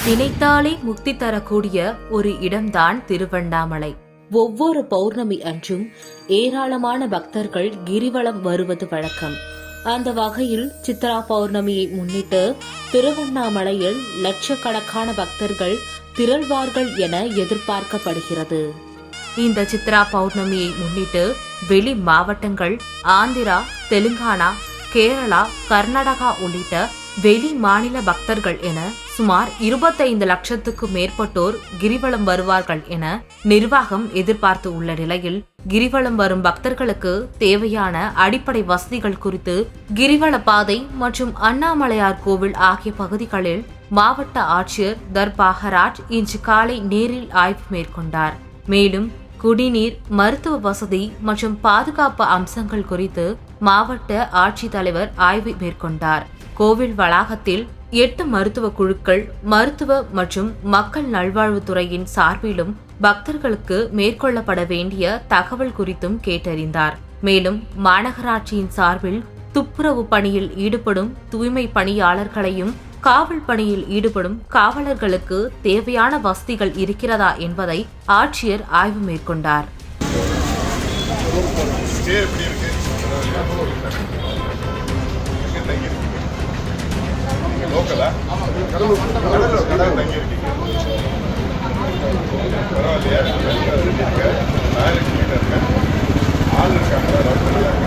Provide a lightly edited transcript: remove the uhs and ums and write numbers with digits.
நினைத்தாலே முக்தி தரக்கூடிய ஒரு இடம்தான் திருவண்ணாமலை. ஒவ்வொரு பௌர்ணமி அன்றும் ஏராளமான பக்தர்கள் கிரிவலம் வருவது வழக்கம். அந்த வகையில் சித்ரா பௌர்ணமியை முன்னிட்டு திருவண்ணாமலையில் லட்சக்கணக்கான பக்தர்கள் திரள்வார்கள் என எதிர்பார்க்கப்படுகிறது. இந்த சித்ரா பௌர்ணமியை முன்னிட்டு வெளி மாவட்டங்கள் ஆந்திரா, தெலுங்கானா, கேரளா, கர்நாடகா உள்ளிட்ட வெளி மாநில பக்தர்கள் என சுமார் 25 லட்சத்துக்கும் மேற்பட்டோர் கிரிவலம் வருவார்கள் என நிர்வாகம் எதிர்பார்த்து உள்ள நிலையில், கிரிவலம் வரும் பக்தர்களுக்கு தேவையான அடிப்படை வசதிகள் குறித்து கிரிவல பாதை மற்றும் அண்ணாமலையார் கோவில் ஆகிய பகுதிகளில் மாவட்ட ஆட்சியர் தர்பாகராஜ் இன்று காலை நேரில் ஆய்வு மேற்கொண்டார். மேலும் குடிநீர், மருத்துவ வசதி மற்றும் பாதுகாப்பு அம்சங்கள் குறித்து மாவட்ட ஆட்சித்தலைவர் ஆய்வு மேற்கொண்டார். கோவில் வளாகத்தில் 8 மருத்துவ குழுக்கள் மருத்துவ மற்றும் மக்கள் நல்வாழ்வுத்துறையின் சார்பிலும் பக்தர்களுக்கு மேற்கொள்ளப்பட வேண்டிய தகவல் குறித்தும் கேட்டறிந்தார். மேலும் மாநகராட்சியின் சார்பில் துப்புரவு பணியில் ஈடுபடும் தூய்மை பணியாளர்களையும் காவல் பணியில் ஈடுபடும் காவலர்களுக்கு தேவையான வசதிகள் இருக்கிறதா என்பதை ஆட்சியர் ஆய்வு மேற்கொண்டார். பரவாயில்லையா?